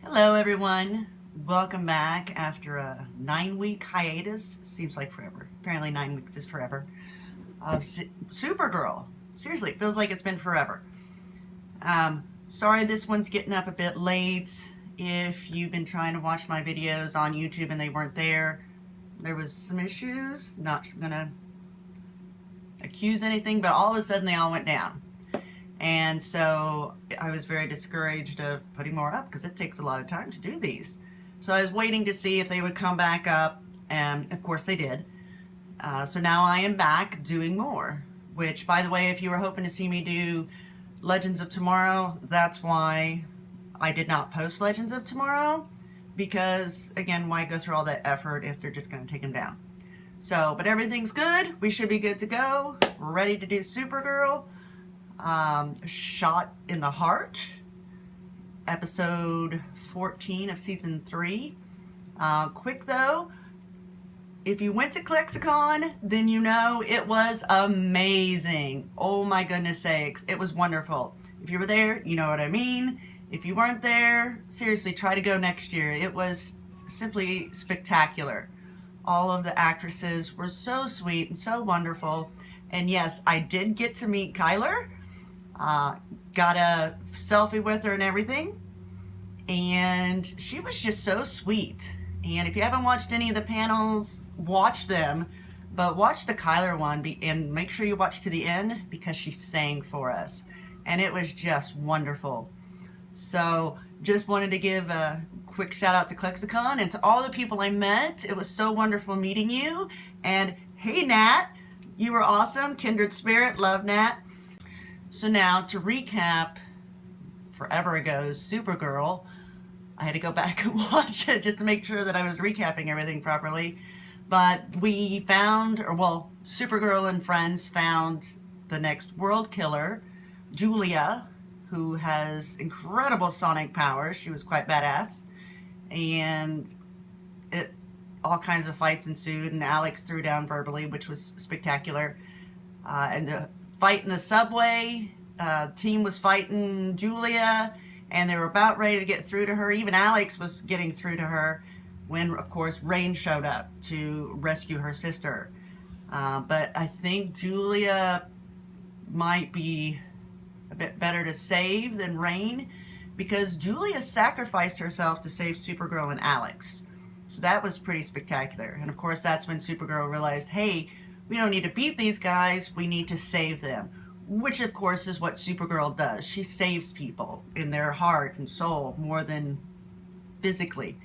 Hello everyone, welcome back after a 9-week hiatus. Seems like forever. Apparently 9 weeks is forever. Of Supergirl. Seriously, it feels like it's been forever. Sorry this one's getting up a bit late. If you've been trying to watch my videos on YouTube and they weren't there was some issues. Not gonna accuse anything, but all of a sudden they all went down. And so I was very discouraged of putting more up because it takes a lot of time to do these. So I was waiting to see if they would come back up, and of course they did. So now I am back doing more, which, by the way, if you were hoping to see me do Legends of Tomorrow, that's why I did not post Legends of Tomorrow, because, again, why go through all that effort if they're just going to take them down? So, but everything's good. We should be good to go. We're ready to do Supergirl. Schott in the Heart, episode 14 of season 3. Quick though, if you went to Klexicon, then you know it was amazing. Oh my goodness sakes, it was wonderful. If you were there, you know what I mean. If you weren't there, seriously, try to go next year. It was simply spectacular. All of the actresses were so sweet and so wonderful. And yes, I did get to meet Kyler. Got a selfie with her and everything, and she was just so sweet. And if you haven't watched any of the panels, watch them, but watch the Kyler one and make sure you watch to the end because she sang for us, and it was just wonderful. So just wanted to give a quick shout out to Klexicon and to all the people I met. It was so wonderful meeting you. And hey Nat, you were awesome. Kindred spirit, love Nat. So now, to recap forever ago's Supergirl, I had to go back and watch it just to make sure that I was recapping everything properly. But we found, or well, Supergirl and friends found the next world killer, Julia, who has incredible sonic powers. She was quite badass. And all kinds of fights ensued, and Alex threw down verbally, which was spectacular. And the fight in the subway, team was fighting Julia, and they were about ready to get through to her. Even Alex was getting through to her when, of course, Rain showed up to rescue her sister. But I think Julia might be a bit better to save than Rain, because Julia sacrificed herself to save Supergirl and Alex. So that was pretty spectacular. And of course, that's when Supergirl realized, hey, we don't need to beat these guys, we need to save them. Which, of course, is what Supergirl does. She saves people in their heart and soul more than physically.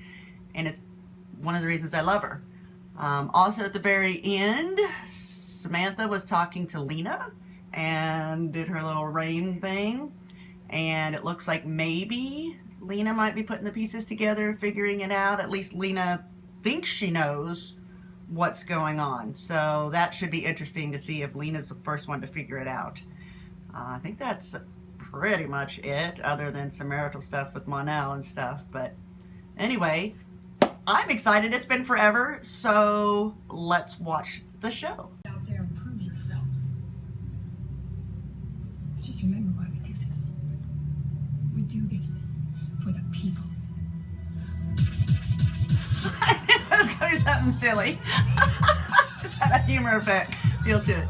And it's one of the reasons I love her. Also, at the very end, Samantha was talking to Lena and did her little Rain thing. And it looks like maybe Lena might be putting the pieces together, figuring it out. At least Lena thinks she knows what's going on. So that should be interesting to see if Lena's the first one to figure it out. I think that's pretty much it, other than some marital stuff with Mon-El and stuff. But anyway, I'm excited. It's been forever, so let's watch the show. Out there and prove yourselves. Just remember why we do this. We do this for the people. That's gonna be something silly. Just had a humor effect feel to it.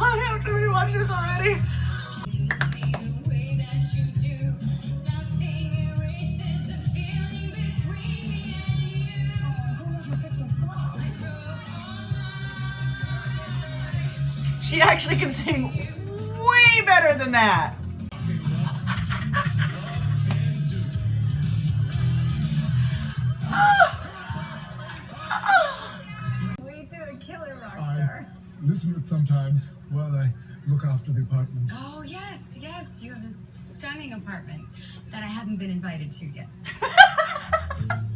I have to rewatch this already. She actually can sing way better than that. We do a killer rock star. Listen to it sometimes while I look after the apartment. Oh, yes, yes. You have a stunning apartment that I haven't been invited to yet.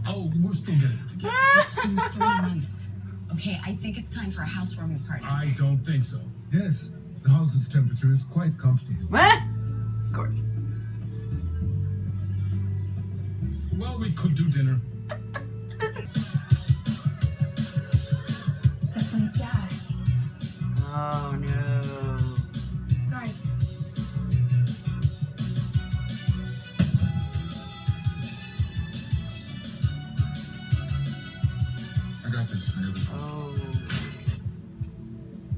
Oh, we're still getting it together. It's been 3 months. Okay, I think it's time for a housewarming party. I don't think so. Yes, the house's temperature is quite comfortable. What? Of course. Well, we could do dinner. got this. I was Oh.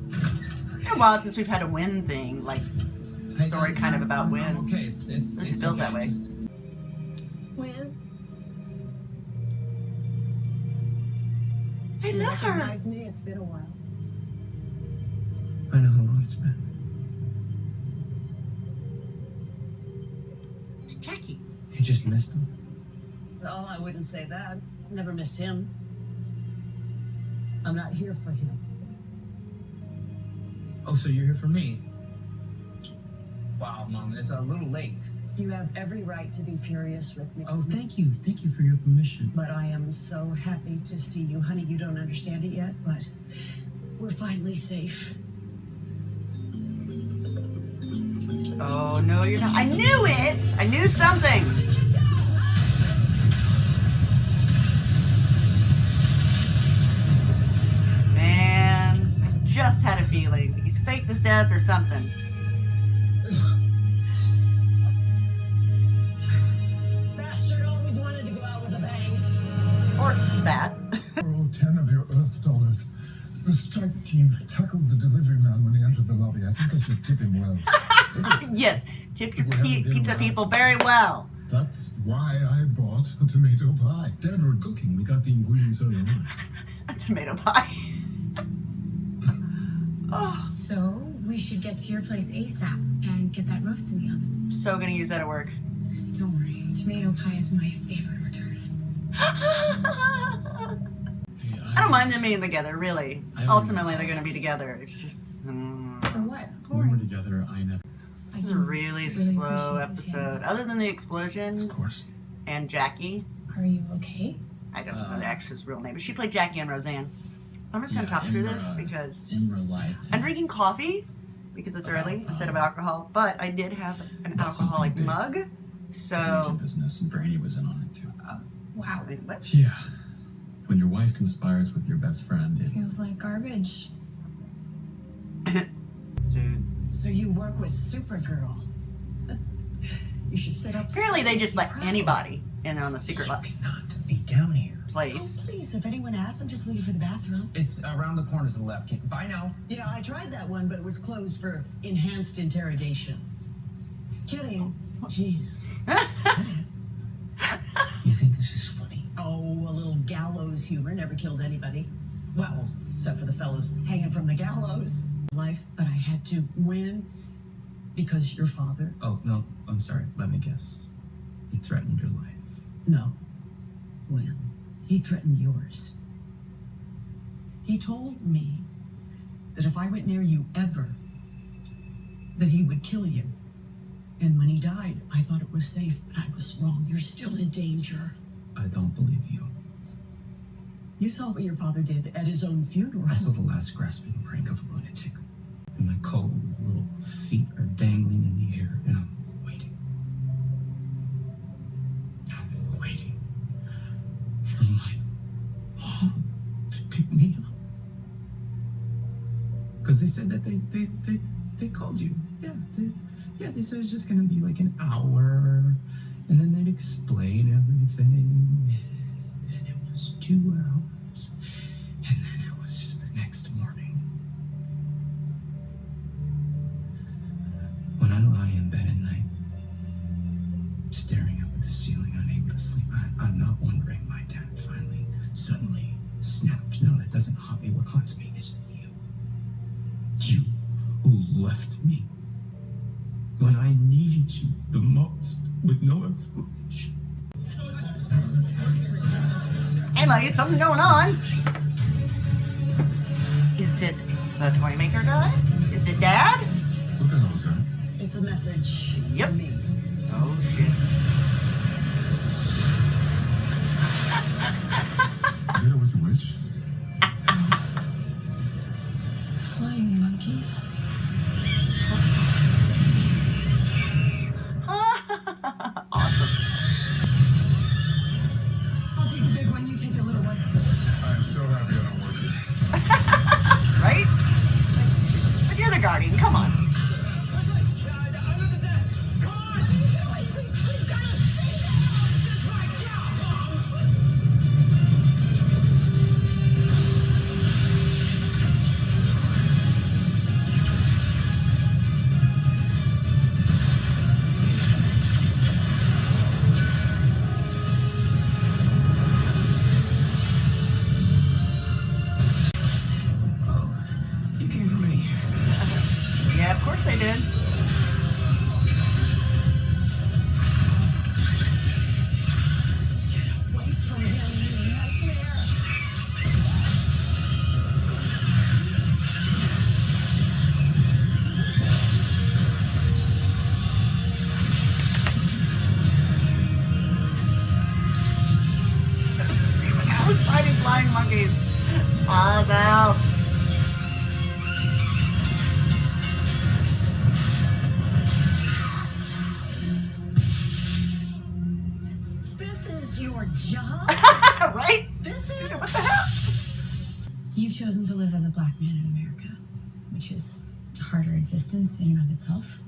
It's been a while since we've had a Wynn thing, like story kind of about Wynn. Okay, it's It feels that way. When? I love her. Recognize me? It's been a while. I know how long it's been. It's Jackie. You just missed him. Oh, I wouldn't say that. Never missed him. I'm not here for him. Oh, so you're here for me? Wow, Mom, it's a little late. You have every right to be furious with me. Oh, thank you. Thank you for your permission. But I am so happy to see you. Honey, you don't understand it yet, but we're finally safe. Oh, no, you're not. I knew it! I knew something! Man, I just had a feeling. He's faked his death or something. Bastard always wanted to go out with a bang. Or that. borrow 10 of your Earth dollars. The strike team tackled the delivery man when he entered the lobby. I think I should tip him well. Yes, tip your We haven't been pizza around. people very well. That's why I bought a tomato pie. Dad, we're cooking. We got the ingredients earlier on. A tomato pie. Oh, So we should get to your place ASAP and get that roast in the oven. I'm so gonna use that at work. Don't worry, tomato pie is my favorite hors d'oeuvre. Hey, I don't mind them being together, really. I don't Ultimately, know. they're gonna be together. It's just. For what? When we're together, I never. This is a really Really slow appreciate this, episode. Other than the explosion Of course. and Jackie. Are you okay? I don't know the actress' real name, but she played Jackie and Roseanne. I'm just gonna Yeah, talk through Imra- this because Imra lied to I'm me. drinking coffee because it's early instead of alcohol. But I did have an That's alcoholic something big. mug, Religion so. business, and Brady was in on it too. Wow. Wait, what? Yeah. When your wife conspires with your best friend, it Feels like garbage. Dude. So you work with Supergirl. You should set up. Apparently, they just let anybody in on the secret Lucky not to be down here. Oh, place. please, if anyone asks, I'm just leaving for the bathroom. It's around the corner to the left. Bye now. Yeah, I tried that one, but it was closed for enhanced interrogation. Kidding. Jeez. You think this is funny? Oh, a little gallows humor never killed anybody. Well, except for the fellas hanging from the gallows. Life, but I had to win because your father. Oh, no. I'm sorry. Let me guess. He threatened your life. No. When? He threatened yours. He told me that if I went near you ever, that he would kill you. And when he died, I thought it was safe, but I was wrong. You're still in danger. I don't believe you. You saw what your father did at his own funeral. I saw the last grasping prank of a lunatic. And my cold little feet are dangling in the air, and I'm waiting. I'm waiting for my mom to pick me up. Because they said that they called you. Yeah, they said it's just gonna be like an hour, and then they'd explain everything. And it was 2 hours, and then it was just the next morning. When I lie in bed at night, staring up at the ceiling, unable to sleep, I'm not wondering my dad finally, suddenly snapped. No, that doesn't haunt me. What haunts me is you. You who left me when I needed you the most with no explanation. Hey, buddy, something going on. Is it the toy maker guy? Is it Dad? What the hell is that? It's a message Yep. for me. Oh shit. Is it a wicked witch? Flying monkeys. Awesome. I'll take the big one, you take the little ones. I'm so happy I don't work here. Right? But you're the guardian. Come on. flying monkeys. Eyes out. This is your job? Right? This What is... the hell? You've chosen to live as a black man in America, which is a harder existence in and of itself.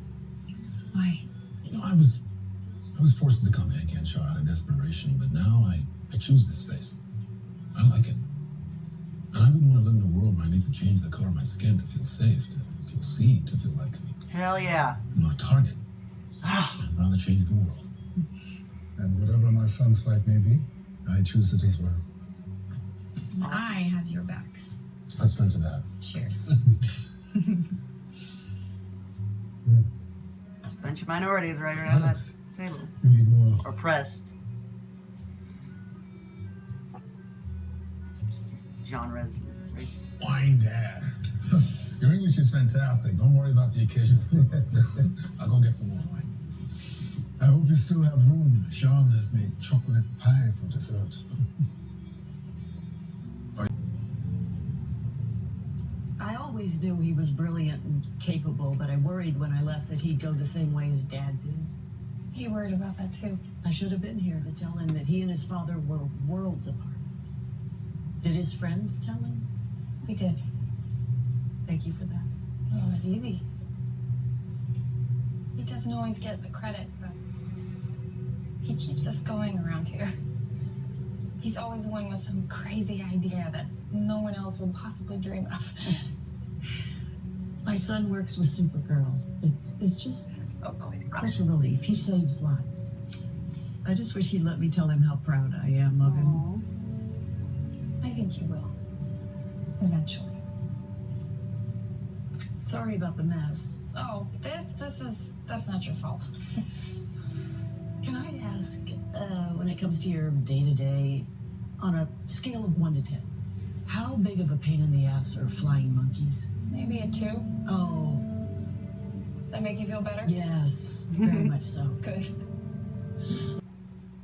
Why? You know, I was forced to become Hank Henshaw out of desperation, but now I choose this face. I like it. And I wouldn't want to live in a world where I need to change the color of my skin to feel safe, to feel seen, to feel like me. Hell yeah. I'm not a target. I'd rather change the world. And whatever my son's fight may be, I choose it as well. And I have your backs. Let's turn to that. Cheers. Bunch of minorities right around that Alex, table. you need more. Oppressed. Genres. Races. Wine, Dad. Your English is fantastic. Don't worry about the occasional slip. I'll go get some more wine. I hope you still have room. Sean has made chocolate pie for dessert. I always knew he was brilliant and capable, but I worried when I left that he'd go the same way his dad did. You worried about that too? I should have been here to tell him that he and his father were worlds apart. Did his friends tell him? We did. Thank you for that. It was easy. He doesn't always get the credit, but he keeps us going around here. He's always the one with some crazy idea that no one else would possibly dream of. My son works with Supergirl. It's just such a relief. He saves lives. I just wish he'd let me tell him how proud I am of him. I think you will. Eventually. Sorry about the mess. Oh, that's not your fault. Can I ask, when it comes to your day-to-day, on a scale of 1 to 10, how big of a pain in the ass are flying monkeys? Maybe a 2. Oh, Does that make you feel better? yes, very much so. Good.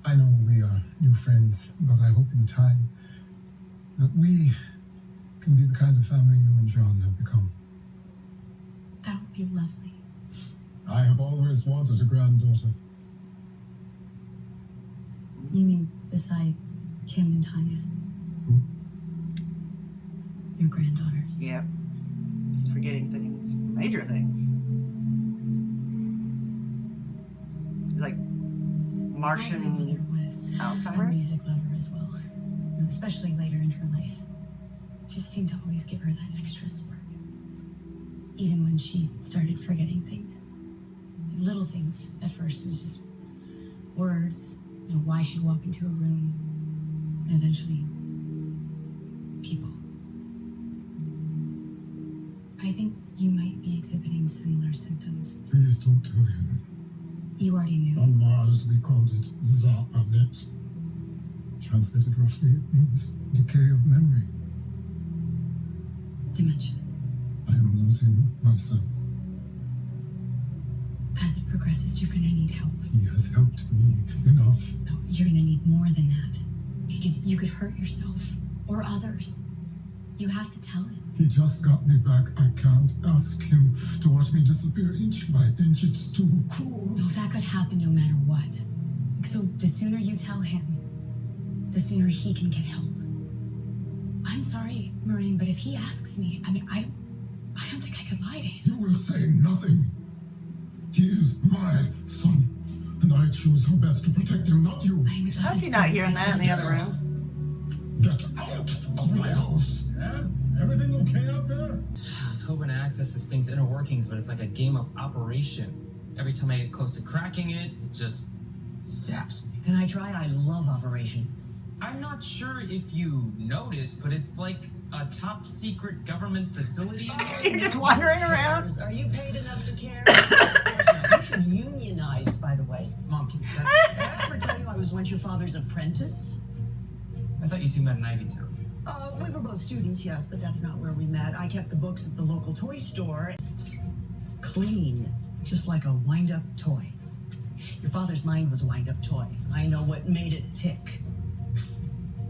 I know we are new friends, but I hope in time that we can be the kind of family you and John have become. That would be lovely. I have always wanted a granddaughter. You mean besides Kim and Tanya? Your granddaughters. Yep. He's forgetting things. Major things. Like My mother Martian was a Alzheimer's. music lover as well, especially later in her life. Just seemed to always give her that extra spark. Even when she started forgetting things. Little things. At first it was just words, why she'd walk into a room, and eventually people. I think you might be exhibiting similar symptoms. Please don't tell him. You already knew. On Mars, we called it Za-Anet. Translated roughly, it means decay of memory. Dementia. I am losing my son. As it progresses, you're gonna need help. He has helped me enough. No, you're gonna need more than that. Because you could hurt yourself or others. You have to tell him. He just got me back. I can't ask him to watch me disappear inch by inch. It's too cruel. No, that could happen no matter what. So the sooner you tell him, the sooner he can get help. I'm sorry, Maureen, but if he asks me, I don't think I could lie to him. You will say nothing. He is my son, and I choose how best to protect him, not you. How's he not hearing that in the other room? Get out of my house. Dad, everything okay out there? I was hoping to access this thing's inner workings, but it's like a game of operation. Every time I get close to cracking it, it just zaps me. Can I try? I love Operation. I'm not sure if you noticed, but it's like a top secret government facility. You're just wandering around. Are you paid enough to care? You should unionize, by the way. Mom, Did I ever tell you I was once your father's apprentice? I thought you two met in Ivy Town. We were both students, yes, but that's not where we met. I kept the books at the local toy store. It's clean, just like a wind-up toy. Your father's mind was a wind-up toy. I know what made it tick.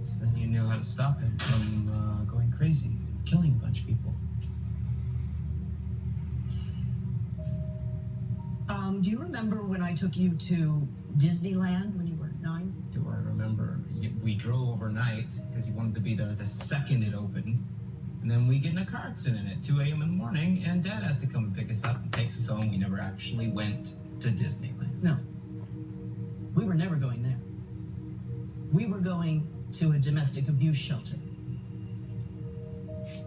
So then you knew how to stop him from going crazy, killing a bunch of people. Do you remember when I took you to Disneyland when you were 9? Do I remember? We drove overnight because you wanted to be there the second it opened. And then we get in a car accident at 2 a.m. in the morning, and Dad has to come and pick us up and takes us home. We never actually went to Disneyland. No. We were never going there. We were going to a domestic abuse shelter.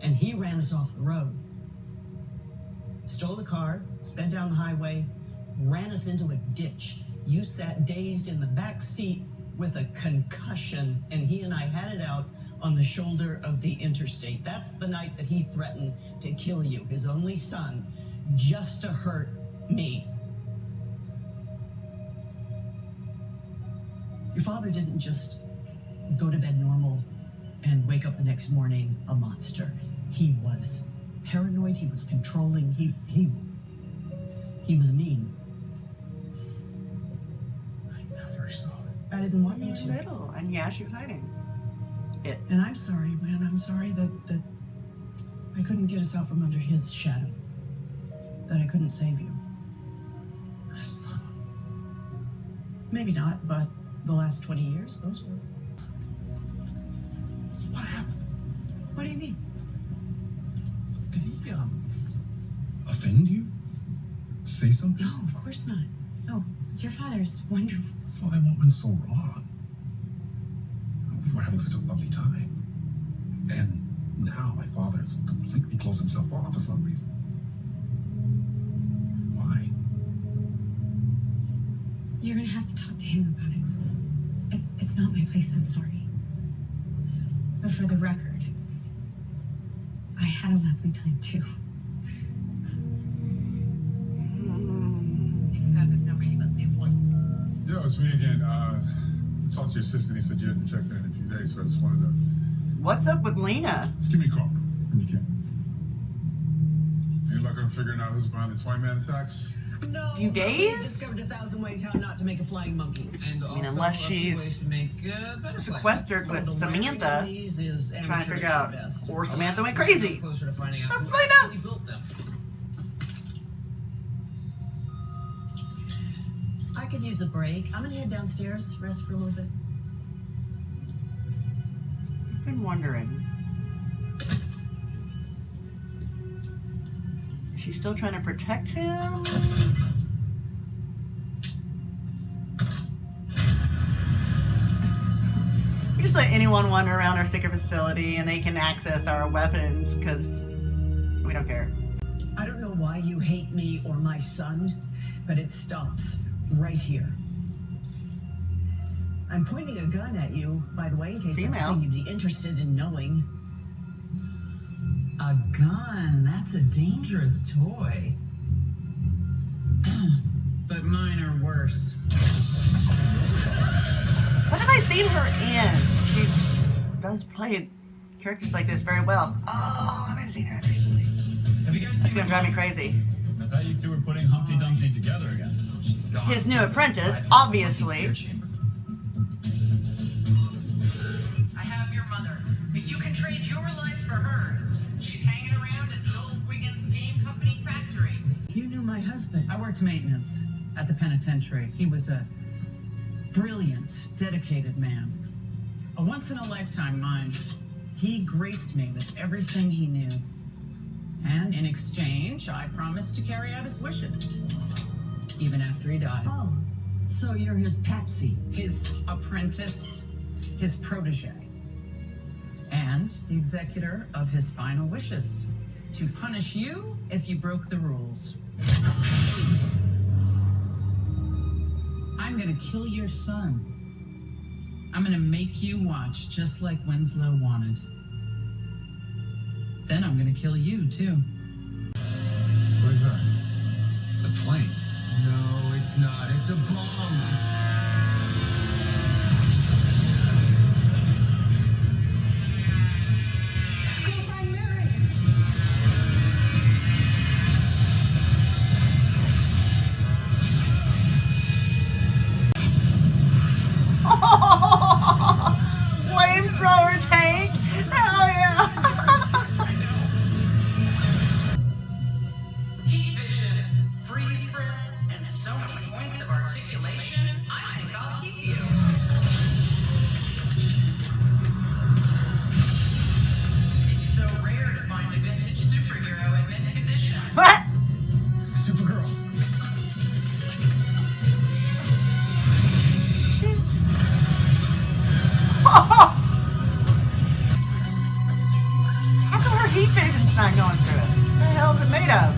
And he ran us off the road. Stole the car, sped down the highway, ran us into a ditch. You sat dazed in the back seat with a concussion, and he and I had it out on the shoulder of the interstate. That's the night that he threatened to kill you, his only son, just to hurt me. Your father didn't just go to bed normal and wake up the next morning a monster. He was paranoid, he was controlling, he was mean. I never saw it. I didn't want In you the to. middle, and yeah, she was hiding it. And I'm sorry, man. I'm sorry that I couldn't get us out from under his shadow. That I couldn't save you. That's not. Maybe not, but the last 20 years, those were. What happened? What do you mean? Did he, offend you? Say something? No, of course not. No, your father's wonderful. Why what went so wrong? We were having such a lovely time. And now my father has completely closed himself off for some reason. Why? You're gonna have to talk to him about it. It's not my place, I'm sorry. But for the record, I had a lovely time too. If you have this number, you must be employed. Yo, it's me again. Talked to your assistant. He said you hadn't checked in a few days, so I just wanted to. What's up with Lena? Just give me a call when you can. Any luck on figuring out who's behind the Toy Man attacks? No. Few days? We've discovered 1,000 ways how not to make a flying monkey. And I mean, also unless a few she's ways to make better sequestered So with the wiring Samantha, on these is trying to amateur figure out, best. or Samantha went Alas, we're crazy. no closer to finding out Let's who find actually built them. I could use a break. I'm gonna head downstairs, rest for a little bit. I've been wondering. Is she still trying to protect him? We just let anyone wander around our secret facility and they can access our weapons because we don't care. I don't know why you hate me or my son, but it stops right here. I'm pointing a gun at you, by the way, in case that's Female. something you'd be interested in knowing. A gun, that's a dangerous toy. But mine are worse. What have I seen her in? She does play characters like this very well. Oh, I haven't seen her recently. Have you guys That's seen gonna drive me crazy. I thought you two were putting Humpty Dumpty together again. She's gone His since new they apprentice, decided to obviously. Monkey's Fear Chamber. I have your mother, but you can trade your life for hers. She's hanging around at the old Wiggins Game Company factory. You knew my husband. I worked maintenance at the penitentiary. He was a brilliant, dedicated man. A once-in-a-lifetime mind. He graced me with everything he knew. And in exchange, I promised to carry out his wishes. Even after he died. Oh, so you're his patsy. His apprentice, his protege. And the executor of his final wishes. To punish you if you broke the rules. I'm gonna kill your son. I'm gonna make you watch just like Winslow wanted. Then I'm gonna kill you too. What is that? It's a plane. No, it's not. It's a bomb. Flamethrower heat vision's not going through it. What the hell is it made of?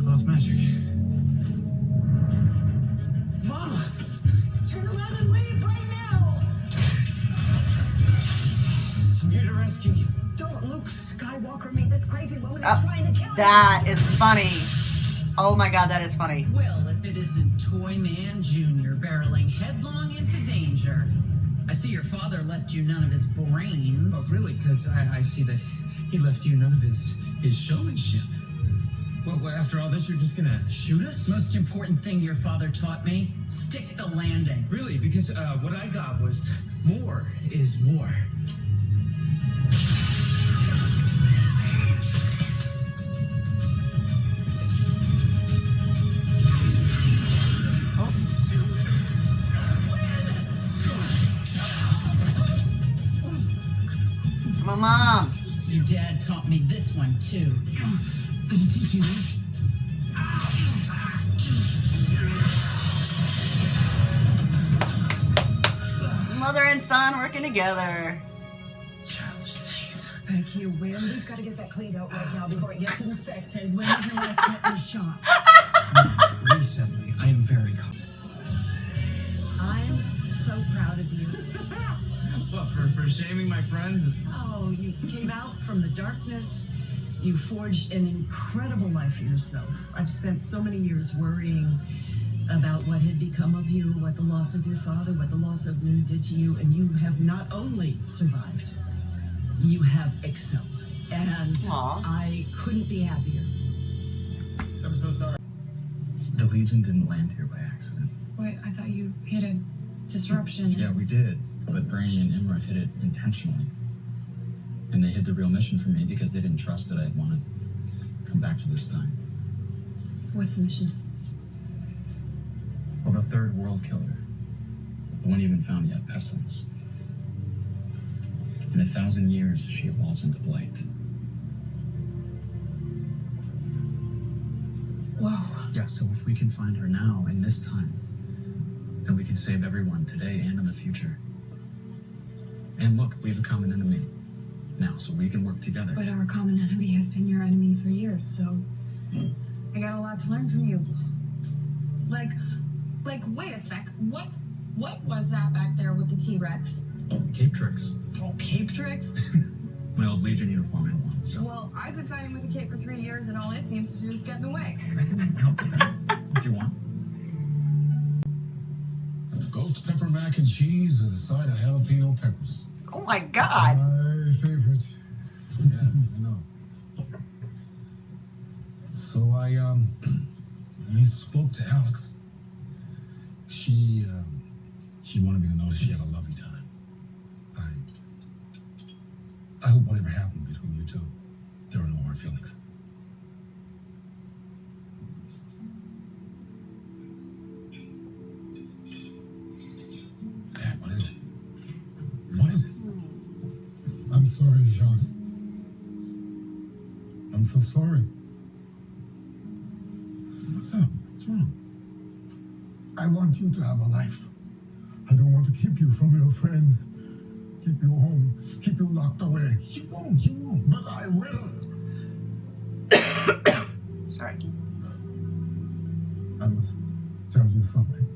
Cloth magic. Mama! Turn around and leave right now! I'm here to rescue you. Don't Luke Skywalker me. This crazy woman is trying to kill you. That is funny. Oh my god, that is funny. Well, if it isn't Toy Man Jr. barreling headlong into danger. I see your father left you none of his brains. Oh, really? Because I see that he left you none of his showmanship. Well, after all this, you're just gonna shoot us? Most important thing your father taught me, stick the landing. Really? Because what I got was more is more. My mom. Your dad taught me this one too. Did he teach you this? Mother and son working together. Childish things. Thank you, Will. We've got to get that cleaned out right now before it gets infected. When was your last tetanus shot? Recently, I am very confident. I'm so proud of you. What, for shaming my friends? Oh, you came out from the darkness. You forged an incredible life for yourself. I've spent so many years worrying about what had become of you, what the loss of your father, what the loss of Lou did to you, and you have not only survived, you have excelled. And Aww. I couldn't be happier. I'm so sorry. The Legion didn't land here by accident. Wait, I thought you hit a disruption. Yeah, we did. But Brainy and Imra hit it intentionally. And they hid the real mission from me because they didn't trust that I'd want to come back to this time. What's the mission? Well, the third world killer. The one you haven't found yet, Pestilence. In 1,000 years, she evolves into Blight. Whoa. Yeah, so if we can find her now, and this time, then we can save everyone today and in the future. And look, we have a common enemy now, so we can work together. But our common enemy has been your enemy for years, so I got a lot to learn from you. Like, wait a sec. What was that back there with the T-Rex? Oh, cape tricks. Oh, cape tricks? My old Legion uniform in one, so Well, I've been fighting with a cape for 3 years, and all it seems to do is get in the way. I can help with that if you want. Ghost pepper mac and cheese with a side of jalapeno peppers. Oh my god. My favorite. Yeah, I know. So I spoke to Alex. She wanted me to know that she had a lovely time. I hope whatever happened between you two, there are no hard feelings. Dad, what is it? What is it? I'm sorry, Jean. I'm so sorry. What's up? What's wrong? I want you to have a life. I don't want to keep you from your friends. Keep you home. Keep you locked away. You won't. But I will. Sorry. I must tell you something.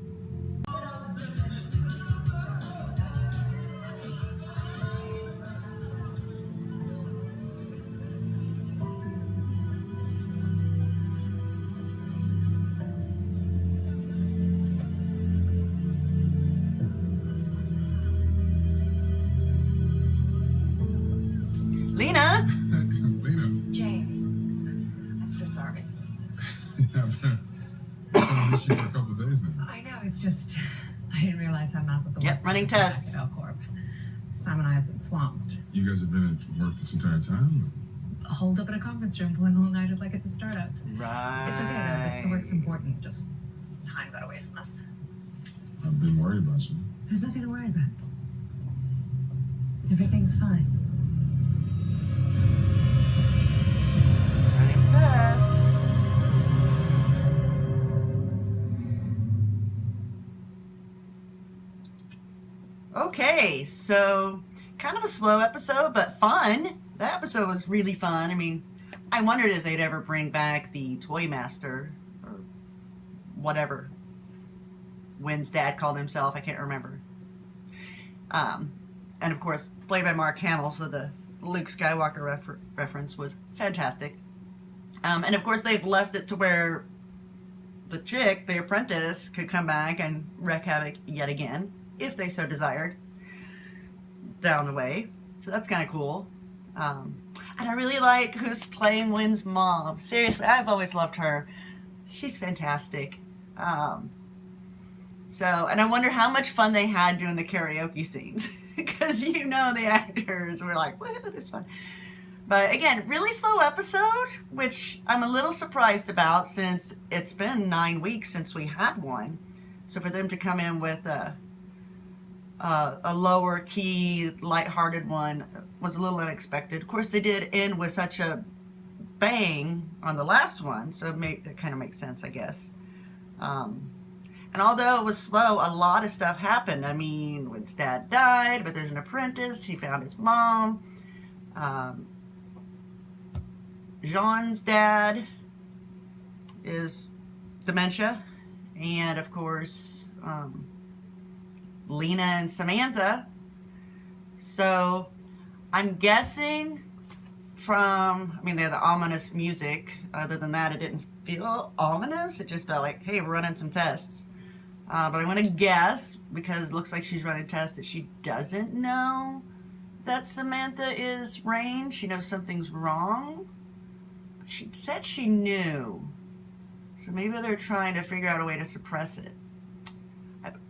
Lena? Lena. James, I'm so sorry. Yeah, man. I've missed you for a couple of days now. I know, it's just, I didn't realize how massive the Yep, work running was back tests. at L-Corp. Sam and I have been swamped. You guys have been at work this entire time? Holed up in a conference room, pulling all-nighters like it's a startup. Right. It's okay though, the work's important, just time got away from us. I've been worried about you. There's nothing to worry about. Everything's fine. Running tests. Okay, so kind of a slow episode, but fun. That episode was really fun. I mean, I wondered if they'd ever bring back the Toy Master or whatever Wynn's dad called himself. I can't remember. And of course, played by Mark Hamill, so the Luke Skywalker reference was fantastic. And of course, they've left it to where the chick, the apprentice, could come back and wreak havoc yet again, if they so desired, down the way. So that's kind of cool. And I really like who's playing Wynn's mom. Seriously, I've always loved her. She's fantastic. And I wonder how much fun they had doing the karaoke scenes. Because you know the actors were like, woohoo, this is fun. But again, really slow episode, which I'm a little surprised about since it's been 9 weeks since we had one. So for them to come in with a lower key, lighthearted one was a little unexpected. Of course, they did end with such a bang on the last one, so it kind of makes sense, I guess. And although it was slow, a lot of stuff happened. I mean, Wynn's dad died, but there's an apprentice. He found his mom. Jean's dad is dementia. And, of course, Lena and Samantha. So, I'm guessing from, I mean, they had the ominous music. Other than that, it didn't feel ominous. It just felt like, hey, we're running some tests. But I want to guess, because it looks like she's running tests, that she doesn't know that Samantha is Rain. She knows something's wrong. But she said she knew. So maybe they're trying to figure out a way to suppress it.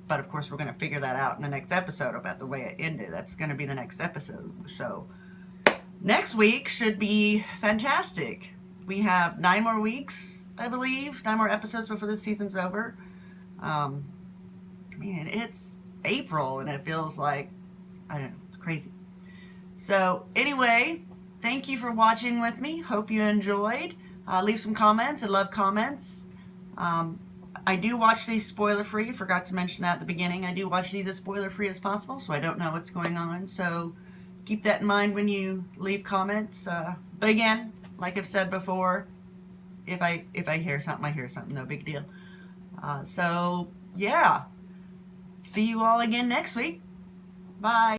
But of course, we're going to figure that out in the next episode about the way it ended. That's going to be the next episode. So next week should be fantastic. We have 9 more weeks, I believe. 9 more episodes before the season's over. Man, it's April and it feels like, I don't know, it's crazy. So anyway, thank you for watching with me. Hope you enjoyed. Leave some comments. I love comments. I do watch these spoiler-free. Forgot to mention that at the beginning. I do watch these as spoiler-free as possible, so I don't know what's going on. So keep that in mind when you leave comments. But again, like I've said before, if I hear something, I hear something. No big deal. So, yeah. See you all again next week. Bye.